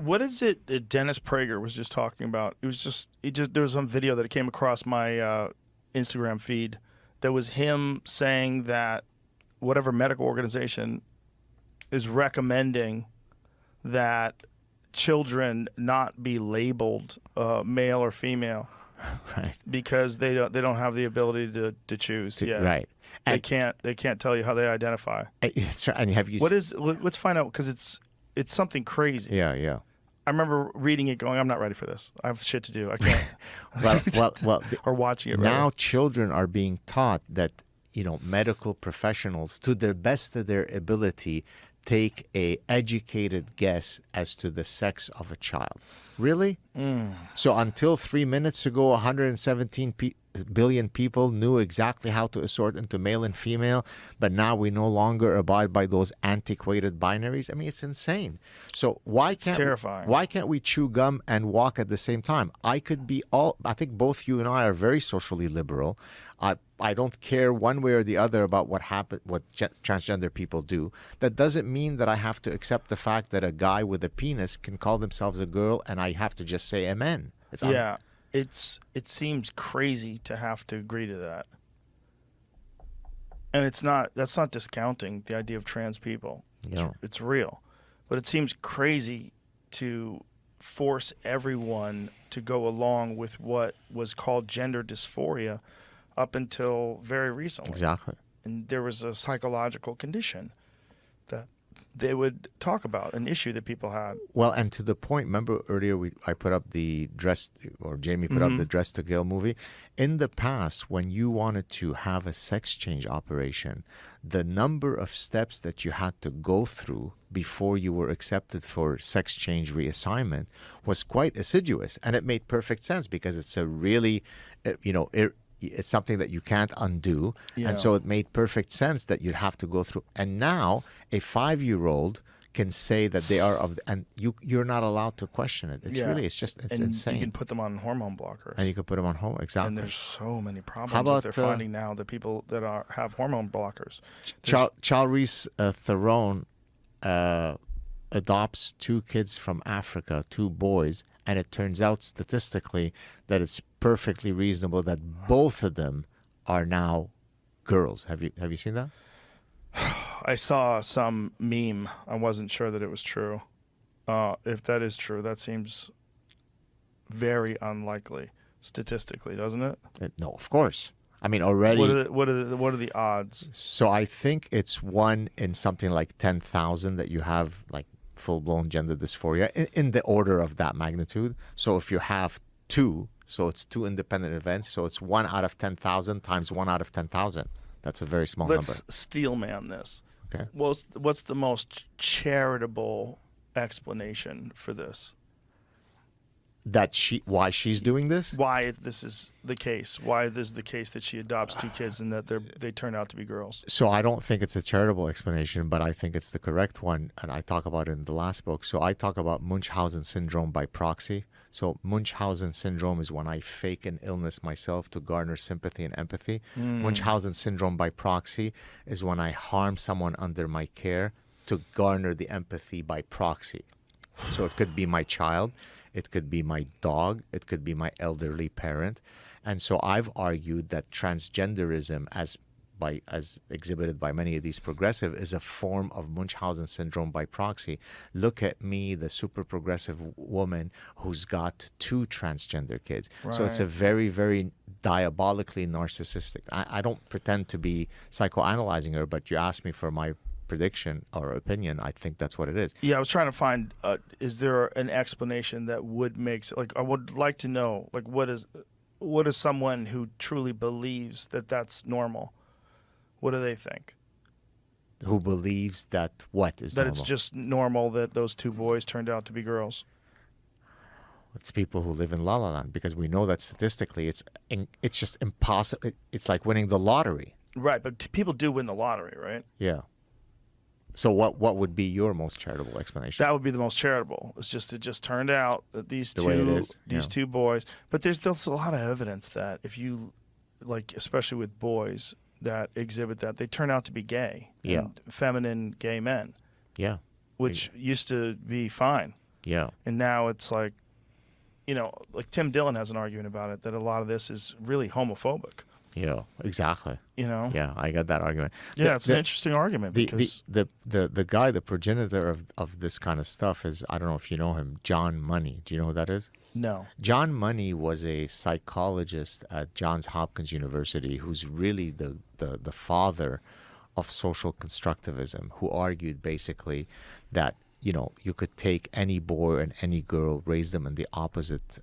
What is it that Dennis Prager was just talking about? There was some video that came across my Instagram feed that was him saying that whatever medical organization is recommending that children not be labeled male or female, right? Because they don't have the ability to choose. Yeah, right. They can't tell you how they identify. And have you? Let's find out, because it's something crazy. Yeah. I remember reading it, going, I'm not ready for this. I have shit to do. I can't. well, or watching it. Now rather. children are being taught that medical professionals, to the best of their ability, take a educated guess as to the sex of a child. Really? So until 3 minutes ago, 117 billion people knew exactly how to assort into male and female, but now we no longer abide by those antiquated binaries. I mean, it's insane. So It's terrifying. Why can't we chew gum and walk at the same time? I think both you and I are very socially liberal. I don't care one way or the other about what transgender people do. That doesn't mean that I have to accept the fact that a guy with a penis can call themselves a girl and I have to just say amen. It seems crazy to have to agree to that. And that's not discounting the idea of trans people. It's real. But it seems crazy to force everyone to go along with what was called gender dysphoria up until very recently. Exactly. And there was a psychological condition that they would talk about, an issue that people had. Well, and to the point, remember earlier I put up the Jamie put up the Dress to Kill movie. In the past, when you wanted to have a sex change operation, the number of steps that you had to go through before you were accepted for sex change reassignment was quite assiduous. And it made perfect sense because it's a really, it's something that you can't undo. Yeah. And so it made perfect sense that you'd have to go through. And now a 5-year-old can say that they are and you're not allowed to question it. It's insane. You can put them on hormone blockers. And you can put them on hormone, exactly. And there's so many problems How about, that they're finding now, that people that have hormone blockers. Charlize Theron adopts 2 kids from Africa, 2 boys, and it turns out statistically that it's perfectly reasonable that both of them are now girls. Have you seen that? I saw some meme. I wasn't sure that it was true. If that is true, that seems very unlikely statistically, doesn't it? No, of course. I mean, already. What are the odds? So I think it's 1 in something like 10,000 that you have like full-blown gender dysphoria in the order of that magnitude. So if you have 2, so it's 2 independent events. So it's 1 out of 10,000 times 1 out of 10,000. That's a very small number. Let's steel man this. Okay. What's the most charitable explanation for this? Why she's doing this? Why this is the case? Why this is the case that she adopts 2 kids and that they turn out to be girls? So I don't think it's a charitable explanation, but I think it's the correct one, and I talk about it in the last book. So I talk about Munchausen syndrome by proxy. So Munchausen syndrome is when I fake an illness myself to garner sympathy and empathy. Munchausen syndrome by proxy is when I harm someone under my care to garner the empathy by proxy. So it could be my child, it could be my dog, it could be my elderly parent. And so I've argued that transgenderism, as exhibited by many of these progressive, is a form of Munchausen syndrome by proxy. Look at me, the super progressive woman who's got 2 transgender kids. Right. So it's a very, very diabolically narcissistic. I don't pretend to be psychoanalyzing her, but you asked me for my prediction or opinion. I think that's what it is. Yeah, I was trying to find, is there an explanation that would make, like, I would like to know, like, what is someone who truly believes that that's normal? What do they think? Who believes that what is that normal? It's just normal that those 2 boys turned out to be girls? It's people who live in La La Land, because we know that statistically it's just impossible. It's like winning the lottery. Right, but people do win the lottery, right? Yeah. So what would be your most charitable explanation? That would be the most charitable. It just turned out that these the way it is. Two boys. But there's a lot of evidence that if you, like, especially with boys that exhibit that, they turn out to be gay. Yeah. And feminine gay men. Yeah. Which used to be fine. Yeah. And now it's like, like Tim Dillon has an argument about it, that a lot of this is really homophobic. Yeah, exactly. Yeah, I got that argument. it's an interesting argument because the guy, the progenitor of this kind of stuff is, I don't know if you know him, John Money. Do you know who that is? no. John Money was a psychologist at Johns Hopkins University who's really the father of social constructivism, who argued basically that you could take any boy and any girl, raise them in the opposite,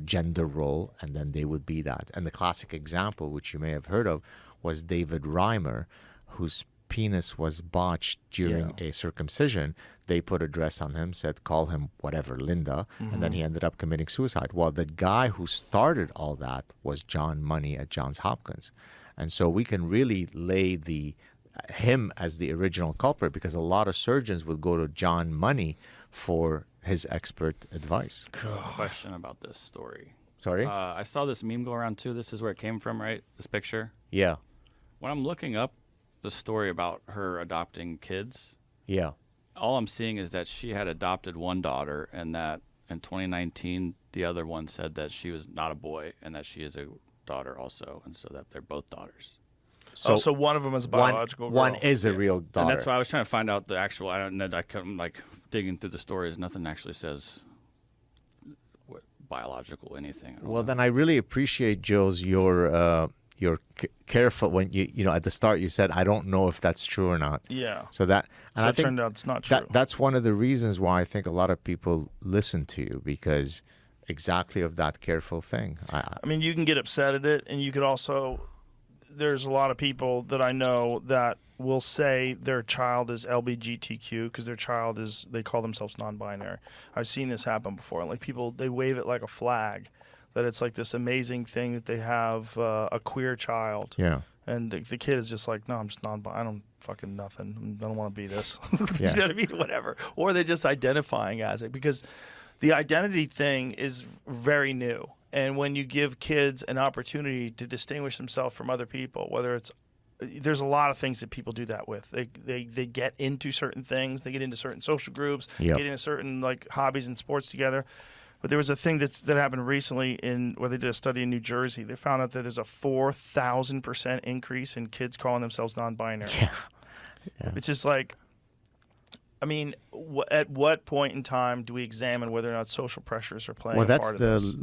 gender role, and then they would be that. And the classic example, which you may have heard of, was David Reimer, whose penis was botched during a circumcision. They put a dress on him, said, call him whatever, Linda, and then he ended up committing suicide. Well, the guy who started all that was John Money at Johns Hopkins. And so we can really lay him as the original culprit, because a lot of surgeons would go to John Money for his expert advice. Question about this story. Sorry? I saw this meme go around too. This is where it came from, right? This picture. Yeah. When I'm looking up the story about her adopting kids, Yeah. all I'm seeing is that she had adopted one daughter, and that in 2019 the other one said that she was not a boy and that she is a daughter also, and so that they're both daughters. So one of them is a biological girl. One is a real daughter. And that's why I was trying to find out the actual. I don't know. I couldn't, like, digging through the stories. Nothing actually says what biological anything. I don't Well, know. then I really appreciate, Jules, your careful when you at the start you said, I don't know if that's true or not. Yeah. So that, and So I it think turned out it's not true. that's one of the reasons why I think a lot of people listen to you, because exactly of that careful thing. I mean, you can get upset at it, and you could also. There's a lot of people that I know that will say their child is LGBTQ because their child is, they call themselves non-binary. I've seen this happen before. Like, people, they wave it like a flag, that it's like this amazing thing that they have a queer child. Yeah. And the kid is just like, no, I'm just I don't fucking nothing. I don't want to be this. Yeah. You know what I mean? Whatever. Or they're just identifying as it, because the identity thing is very new. And when you give kids an opportunity to distinguish themselves from other people, whether it's, there's a lot of things that people do that with. They get into certain things. They get into certain social groups. Yep. Get into certain, like, hobbies and sports together. But there was a thing that happened recently where they did a study in New Jersey. They found out that there's a 4,000% increase in kids calling themselves non-binary. Yeah. It's just like, I mean, at what point in time do we examine whether or not social pressures are playing a part of this?